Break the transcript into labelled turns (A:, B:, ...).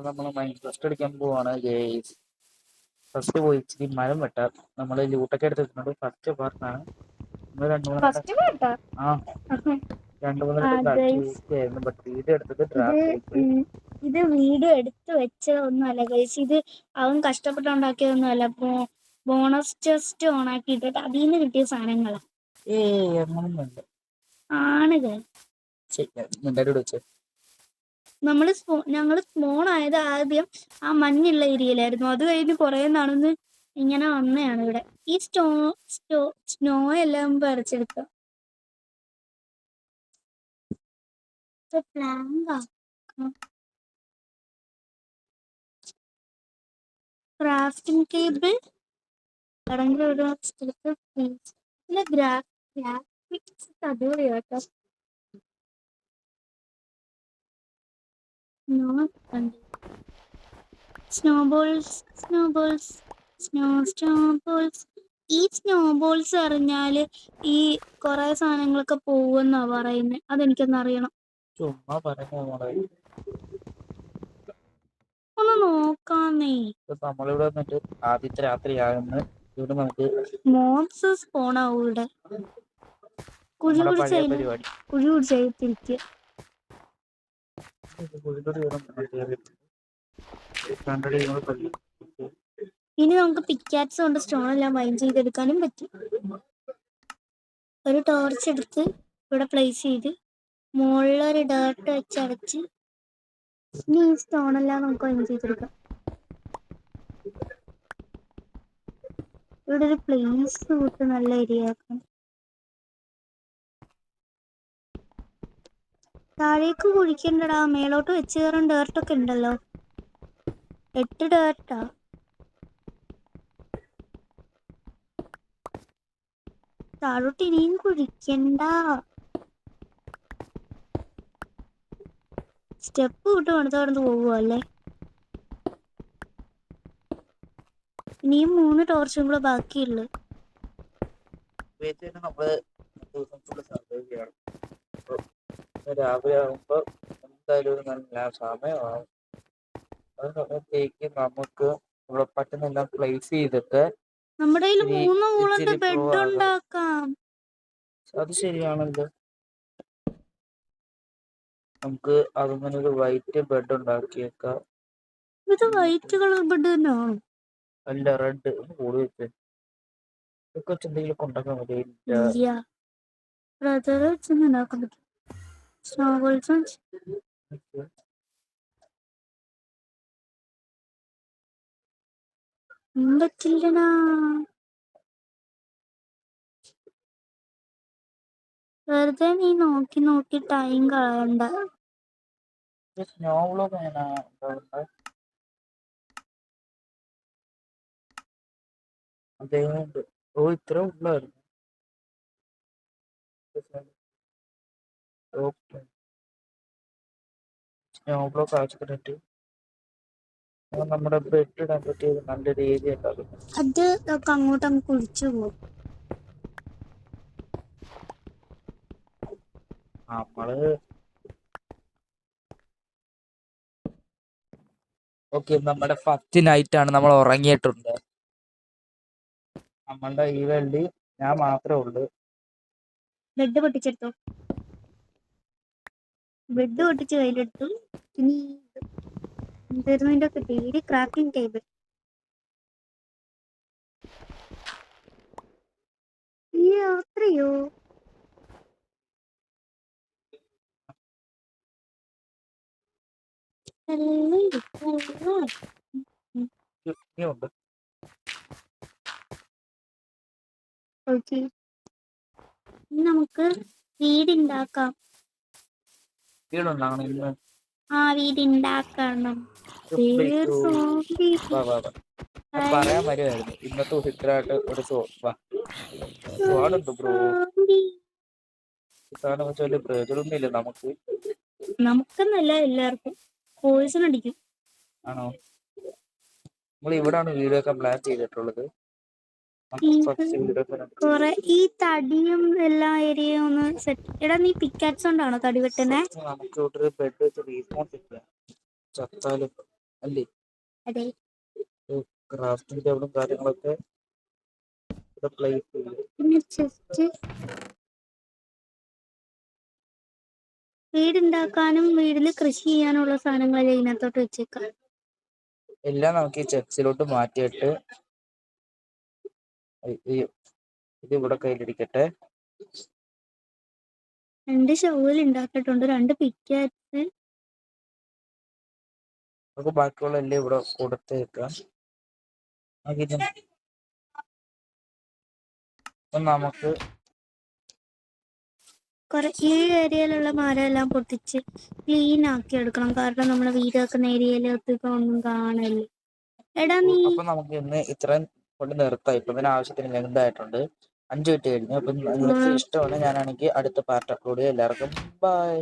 A: നമ്മൾ mind first അടിക്കാൻ പോവാണ് ഗേസ്. ഫസ്റ്റ് പോയി ഇച്ചിരി മരം വെട്ടാം. നമ്മൾ ലൂട്ടൊക്കെ എടുത്ത് വെച്ചിട്ടുണ്ട്. ഫസ്റ്റ് പാർട്ടാണ്. നമ്മൾ
B: ഫസ്റ്റ് കേട്ടോ
A: ആ രണ്ടു മൂന്നെണ്ണം ആയിരുന്നു. ബട്ട് വീഡിയോ എടുത്തത് ഡ്രാഫ്റ്റ്
B: ഇത് വീഡിയോ എടുത്ത് വെച്ചതൊന്നുമല്ല ഗൈസ്. ഇത് അവൻ കഷ്ടപ്പെട്ടുണ്ടാക്കിയതൊന്നുമല്ല. ബോണസ് ടെസ്റ്റ് ഓൺ ആക്കിയിട്ടിട്ട് അതിൽ നിന്ന് കിട്ടിയ സാധനങ്ങളാ.
A: അങ്ങനൊന്നുണ്ട്
B: ആണ്
A: വെച്ചേ.
B: ഞങ്ങള് സ്പോൺ ആയത് ആദ്യം ആ മഞ്ഞുള്ള ഏരിയയിലായിരുന്നു. അത് കഴിഞ്ഞ് കുറെ നടന്ന് ഇങ്ങനെ വന്നതാണ് ഇവിടെ. ഈ സ്നോ എല്ലാം പറിച്ചെടുക്കാം. ക്രാഫ്റ്റിംഗ് ടേബിൾ ഒരു സ്ഥലത്ത് ഗ്രാഫിക്സ് അടിപൊളിയാ കേട്ടോ. ഈ സ്നോബോൾസ് അറിഞ്ഞാല് ഈ കൊറേ സാധനങ്ങളൊക്കെ പോവെന്നാ പറയുന്നത്. അതെനിക്കൊന്ന് അറിയണം.
A: ചുമ്മാ പറഞ്ഞു
B: ഒന്ന് നോക്കാന്നേ.
A: നമ്മളിവിടെ വന്നിട്ട് ആദ്യത്തെ രാത്രിയാകുന്ന ഇവിടെ നമുക്ക്
B: മോബ്സ് സ്പോൺ ആവും ഇവിടെ. കുഴി പിടിച്ചിരിക്കുക. ഇനി നമുക്ക് പിക്കാറ്റ്സ് കൊണ്ട് സ്റ്റോൺ എല്ലാം വൈൻ ചെയ്തെടുക്കാനും പറ്റും. ഒരു ടോർച്ച് എടുത്ത് ഇവിടെ പ്ലേസ് ചെയ്ത് മുകളിലൊരു ഡേർട്ട് വെച്ചടച്ച് ഇനി ഈ സ്റ്റോൺ എല്ലാം നമുക്ക് വൈൻ ചെയ്തെടുക്കാം. ഇവിടെ ഒരു പ്ലേസ് കൂട്ട് നല്ല ഏരിയ ആക്കാം. താഴേക്ക് കുഴിക്കണ്ടടാ, മേലോട്ട് വെച്ച് കയറാൻ ഡേർട്ടൊക്കെ ഉണ്ടല്ലോ. 8 ഡേർട്ടാ. താഴോട്ട് ഇനിയും കുഴിക്കണ്ട. സ്റ്റെപ്പ് വിട്ട് അടുത്ത് പോവുകയല്ലേ. ഇനിയും 3 ടോർച്ചും കൂടെ ബാക്കിയുള്ളു.
A: രാവിലെ ആകുമ്പോ എന്തായാലും ഒരു നല്ല സമയമാവും. ആ സമയത്തേക്ക് നമുക്ക് ഇവിടെ പറ്റുന്നെല്ലാം പ്ലേസ് ചെയ്തിട്ട്
B: നമ്മുടെ ബെഡ് ഉണ്ടാക്കാം.
A: അത് ശരിയാണല്ലോ. നമുക്ക് അതിങ്ങനെ ഒരു വൈറ്റ് ബെഡ് ഉണ്ടാക്കിയേക്കാം.
B: ഇത് വൈറ്റ് കളർ ബെഡ് തന്നെയാണോ?
A: അല്ല, റെഡ്. കൂടി വെച്ച് എന്തെങ്കിലും ഉണ്ടാക്കാൻ മതി.
B: പറ്റില്ലടാ. വെറുതെ നീ നോക്കി ടൈം കളയണ്ട.
A: സ്നോ ബ്ലോക്ക് അദ്ദേഹം ഇത്ര ഉള്ളായിരുന്നു. സ്നോ ബ്ലോക്ക് ആവശ്യപ്പെട്ടിട്ട് നമ്മുടെ ബെഡ് ഇടാൻ പറ്റിയ നല്ലൊരു ഏരിയ ഉണ്ടാകും.
B: അത് അങ്ങോട്ട് കുഴിച്ചു പോകും.
A: നമ്മുടെ ഫസ്റ്റ് നൈറ്റ് ആണ്. നമ്മൾ ഉറങ്ങിയിട്ടുണ്ട്. നമ്മളുടെ ഈ വേൾഡിൽ ഞാൻ മാത്രമേ ഉള്ളൂ.
B: ബെഡ് പൊട്ടിച്ചെടുത്തോ. ബെഡ് പൊട്ടിച്ച് കയ്യിലെടുത്തു. ഇനി എന്തായിരുന്നു ഇതിന്റെ ഒക്കെ പേര്? Crafting table. ഈ യാത്രയോ നമുക്ക് വീടുണ്ടാക്കാം. വീടുണ്ടാക്കണം.
A: പറയാൻ വരുമായിരുന്നു ഇന്നത്തെ ചിത്രമായിട്ട് ഒരു പ്രയോജനമൊന്നുമില്ല
B: നമുക്കെന്നല്ല, എല്ലാവർക്കും പോയിസൺ അടിക്കും.
A: ആണോ? നമ്മൾ ഇവിടാണ് വീടൊക്കെ പ്ലാൻ ചെയ്തിട്ടുള്ളത്.
B: കൊറേ ഈ തടിയും എല്ലാ ഏരിയയും ഒന്ന് സെറ്റ്. എടാ, നീ പിക്കാറ്റ്സ് കൊണ്ടാണോ തടി വെട്ടുന്നേ?
A: നമുക്ക് ബെഡ് വെച്ച് ചത്താലും അല്ലേ?
B: അതെ.
A: ക്രാഫ്റ്റിംഗ് ടേബിളും കാര്യങ്ങളൊക്കെ ഇവിടെ പ്ലേസ് ചെയ്യും.
B: പിന്നെ ചെസ്റ്റ് വീടുണ്ടാക്കാനും വീട്ടിൽ കൃഷി ചെയ്യാനുള്ള സാധനങ്ങൾ ഇതിനകത്തോട്ട് വെച്ചേക്കാം.
A: എല്ലാം നമുക്ക് ഈ ചെക്സിലോട്ട് മാറ്റിയിട്ട് ഇത് ഇവിടെ കയ്യിലിരിക്കട്ടെ.
B: 2 ഷവൽ ഉണ്ടാക്കിയിട്ടുണ്ട്, 2 പിക്കാക്സ്.
A: നമുക്ക് ബാക്കിയുള്ള എല്ലാം ഇവിടെ കൊടുത്തേക്കാം. നമുക്ക്
B: ഈ ഏരിയയിലുള്ള മരം എല്ലാം പൊട്ടിച്ച് ക്ലീൻ ആക്കി എടുക്കണം, കാരണം നമ്മുടെ വീട് വെക്കുന്ന ഏരിയയിലോട്ട് ഇപ്പൊ ഒന്നും കാണില്ല. എടാ നീ
A: അപ്പൊ നമുക്ക് ഇന്ന് ഇത്രയും കൊണ്ട് നിർത്താം. ഇപ്പൊ ഇതിന് ആവശ്യത്തിന് ലെങ്തായിട്ടുണ്ട്. 5 മിനിറ്റ് കഴിഞ്ഞു. അപ്പം നിങ്ങൾക്ക് ഇഷ്ടമാണ് ഞാനാണെങ്കിൽ അടുത്ത പാർട്ട് അപ്ലോഡ് ചെയ്യാം. എല്ലാവർക്കും ബൈ.